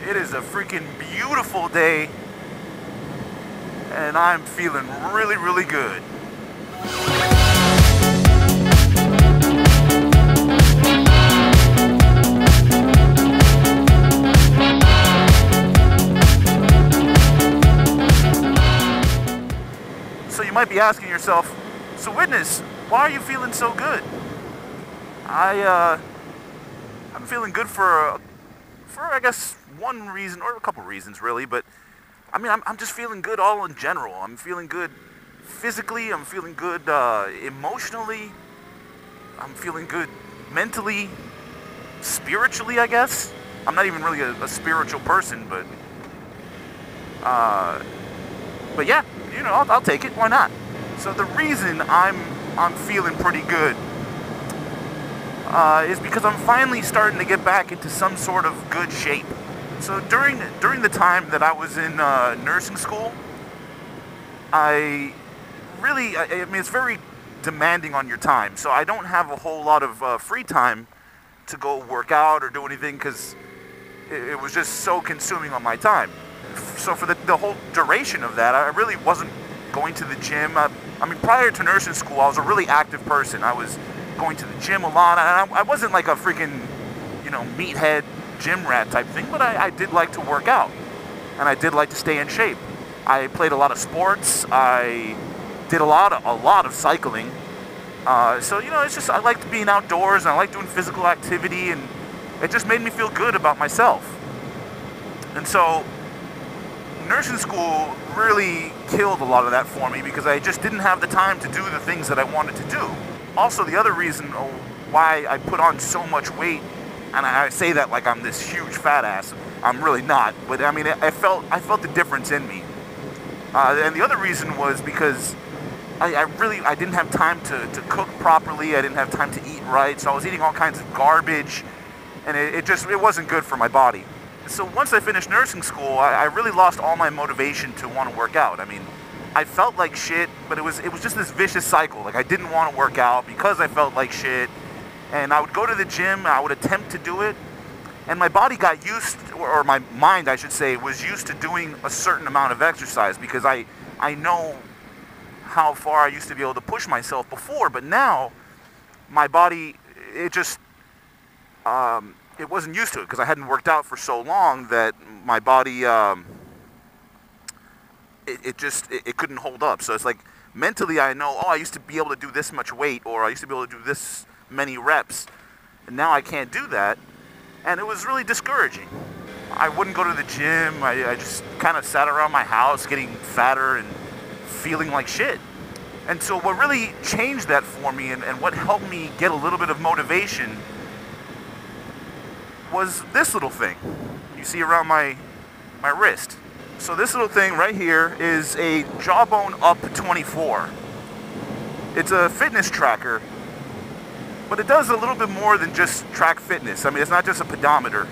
It is a freaking beautiful day, and I'm feeling really, really good. So you might be asking yourself, so Witness, why are you feeling so good? I'm feeling good for I guess one reason, or a couple reasons really, but I mean, I'm just feeling good all in general. I'm feeling good physically, I'm feeling good emotionally, I'm feeling good mentally, spiritually, I guess. I'm not even really a spiritual person, but yeah, you know, I'll take it. Why not? So the reason I'm feeling pretty good is because I'm finally starting to get back into some sort of good shape. So during the time that I was in nursing school, I mean, it's very demanding on your time. So I don't have a whole lot of free time to go work out or do anything because it was just so consuming on my time. So for the whole duration of that, I really wasn't going to the gym. I mean, prior to nursing school, I was a really active person. I was going to the gym a lot. I wasn't like a freaking, you know, meathead gym rat type thing, but I did like to work out, and I did like to stay in shape. I played a lot of sports. I did a lot of cycling. So, you know, it's just, I liked being outdoors, and I liked doing physical activity, and it just made me feel good about myself. And so nursing school really killed a lot of that for me because I just didn't have the time to do the things that I wanted to do. Also, the other reason why I put on so much weight, and I say that like I'm this huge fat ass, I'm really not, but I mean, I felt the difference in me. And the other reason was because I didn't have time to cook properly, I didn't have time to eat right, so I was eating all kinds of garbage, and it wasn't good for my body. So once I finished nursing school, I really lost all my motivation to want to work out. I mean, I felt like shit, but it was just this vicious cycle. Like, I didn't want to work out because I felt like shit, and I would go to the gym, I would attempt to do it, and my body got used, or my mind, I should say, was used to doing a certain amount of exercise because I know how far I used to be able to push myself before, but now my body, it just, it wasn't used to it because I hadn't worked out for so long that my body, it couldn't hold up. So it's like mentally I know, oh, I used to be able to do this much weight, or I used to be able to do this many reps, and now I can't do that, and it was really discouraging. I wouldn't go to the gym. I just kind of sat around my house getting fatter and feeling like shit. And so what really changed that for me, and what helped me get a little bit of motivation, was this little thing you see around my wrist. So this little thing right here is a Jawbone Up24. It's a fitness tracker, but it does a little bit more than just track fitness. I mean, it's not just a pedometer.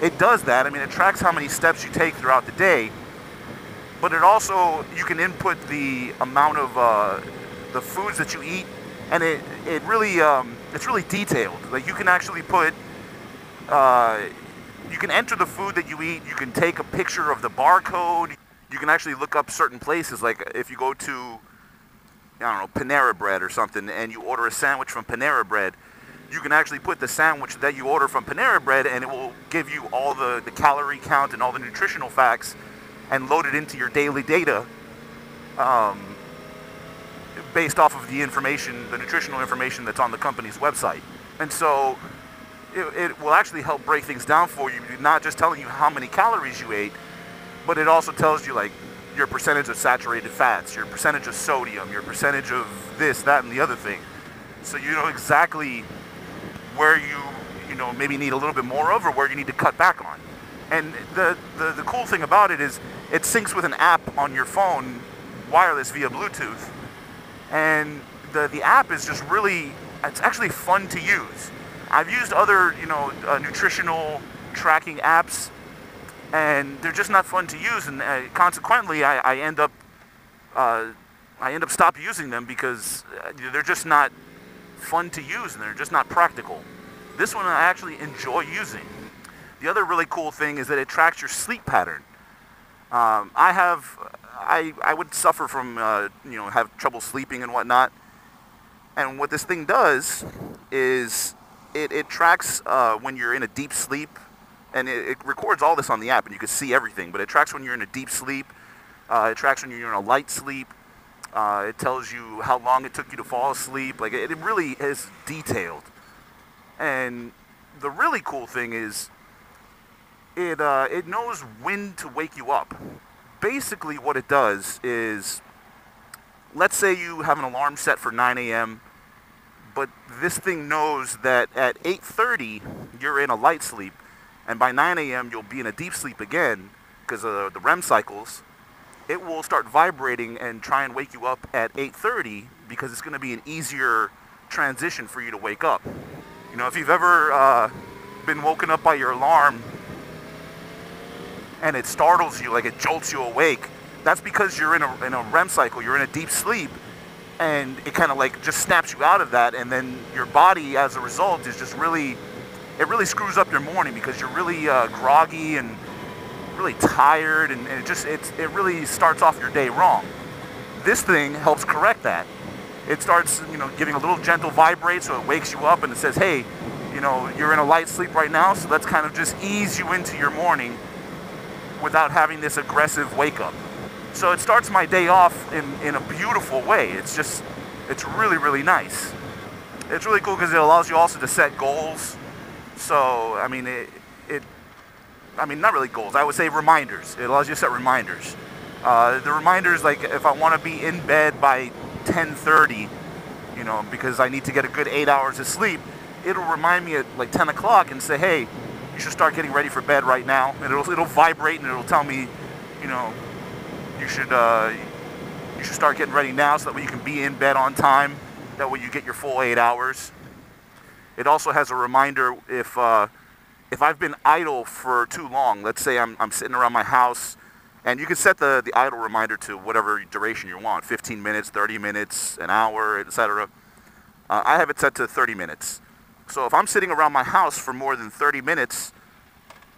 It does that. I mean, it tracks how many steps you take throughout the day, but it also, you can input the amount of the foods that you eat, and it really, it's really detailed. Like, you can actually put, you can enter the food that you eat, you can take a picture of the barcode, you can actually look up certain places, like if you go to, I don't know, Panera Bread or something, and you order a sandwich from Panera Bread, you can actually put the sandwich that you order from Panera Bread, and it will give you all the calorie count and all the nutritional facts, and load it into your daily data, based off of the information, the nutritional information that's on the company's website. And so it will actually help break things down for you, not just telling you how many calories you ate, but it also tells you like your percentage of saturated fats, your percentage of sodium, your percentage of this, that, and the other thing. So you know exactly where you know, maybe need a little bit more of, or where you need to cut back on. And the cool thing about it is it syncs with an app on your phone, wireless via Bluetooth. And the app is just really, it's actually fun to use. I've used other, you know, nutritional tracking apps, and they're just not fun to use, and consequently, I end up stop using them because they're just not fun to use, and they're just not practical. This one I actually enjoy using. The other really cool thing is that it tracks your sleep pattern. I would suffer from, have trouble sleeping and whatnot. And what this thing does is it tracks when you're in a deep sleep, and it records all this on the app, and you can see everything. But it tracks when you're in a deep sleep. It tracks when you're in a light sleep. It tells you how long it took you to fall asleep. Like, it really is detailed. And the really cool thing is it knows when to wake you up. Basically what it does is, let's say you have an alarm set for 9 a.m., but this thing knows that at 8:30 you're in a light sleep, and by 9 a.m. you'll be in a deep sleep again because of the REM cycles. It will start vibrating and try and wake you up at 8:30 because it's going to be an easier transition for you to wake up. You know, if you've ever been woken up by your alarm and it startles you, like it jolts you awake, that's because you're in a REM cycle, you're in a deep sleep, and it kind of like just snaps you out of that, and then your body as a result is just really screws up your morning because you're really groggy and really tired, and it really starts off your day wrong. This thing helps correct that. It starts, giving a little gentle vibrate, so it wakes you up and it says, hey, you're in a light sleep right now, so let's kind of just ease you into your morning without having this aggressive wake up. So it starts my day off in a beautiful way. It's really, really nice. It's really cool because it allows you also to set goals. So, not really goals, I would say reminders. It allows you to set reminders. The reminders, like if I want to be in bed by 10:30, because I need to get a good 8 hours of sleep, it'll remind me at like 10 o'clock and say, hey, you should start getting ready for bed right now. And it'll vibrate and it'll tell me, you should start getting ready now so that way you can be in bed on time. That way you get your full 8 hours. It also has a reminder if I've been idle for too long. Let's say I'm sitting around my house, and you can set the idle reminder to whatever duration you want, 15 minutes, 30 minutes, an hour, etc. I have it set to 30 minutes. So if I'm sitting around my house for more than 30 minutes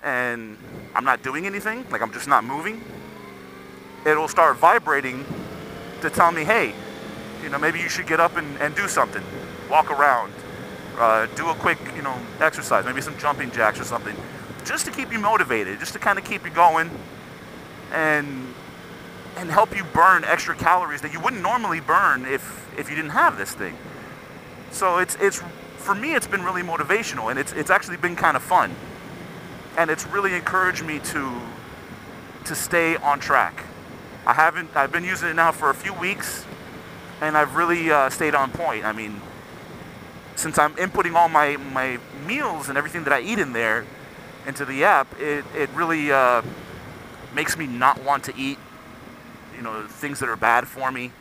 and I'm not doing anything, like I'm just not moving, it'll start vibrating to tell me, hey, maybe you should get up and do something, walk around, do a quick, exercise, maybe some jumping jacks or something, just to keep you motivated, just to kind of keep you going and help you burn extra calories that you wouldn't normally burn if you didn't have this thing. So it's for me, it's been really motivational, and it's actually been kind of fun, and it's really encouraged me to stay on track. I've been using it now for a few weeks, and I've really stayed on point. I mean, since I'm inputting all my meals and everything that I eat in there into the app, it really makes me not want to eat, things that are bad for me.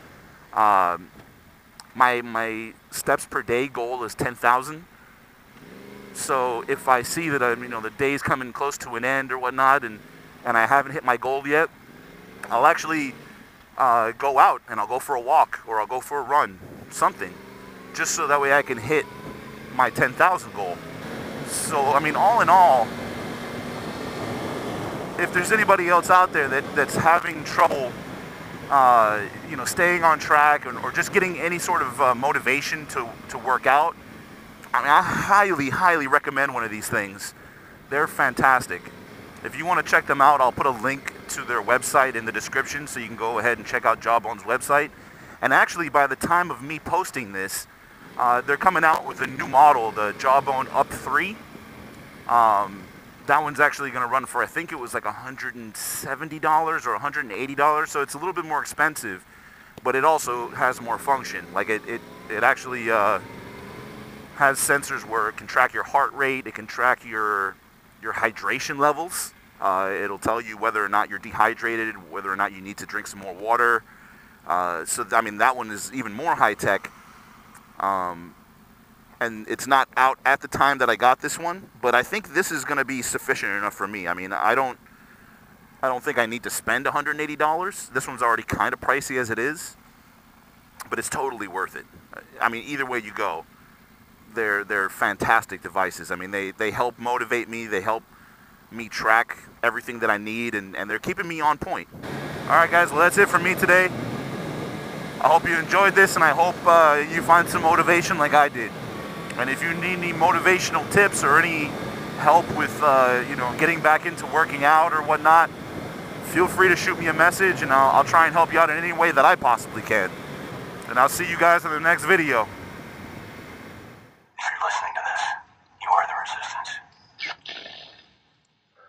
My steps per day goal is 10,000. So if I see that the day's coming close to an end or whatnot, and I haven't hit my goal yet, I'll actually go out and I'll go for a walk or I'll go for a run, something, just so that way I can hit my 10,000 goal. So all in all, if there's anybody else out there that's having trouble staying on track or just getting any sort of motivation to work out, I highly, highly recommend one of these things. They're fantastic. If you want to check them out, I'll put a link to their website in the description so you can go ahead and check out Jawbone's website. And actually, by the time of me posting this, they're coming out with a new model, the Jawbone Up24. That one's actually going to run for, I think it was like $170 or $180, so it's a little bit more expensive, but it also has more function. Like it actually has sensors where it can track your heart rate, it can track your hydration levels. It'll tell you whether or not you're dehydrated, whether or not you need to drink some more water. So that one is even more high tech. And it's not out at the time that I got this one, but I think this is going to be sufficient enough for me. I don't think I need to spend $180. This one's already kind of pricey as it is, but it's totally worth it. Either way you go, they're fantastic devices. They help motivate me. They help me track everything that I need, and they're keeping me on point. Alright guys, well that's it for me today. I hope you enjoyed this, and I hope you find some motivation like I did. And if you need any motivational tips or any help with getting back into working out or whatnot, feel free to shoot me a message, and I'll try and help you out in any way that I possibly can. And I'll see you guys in the next video.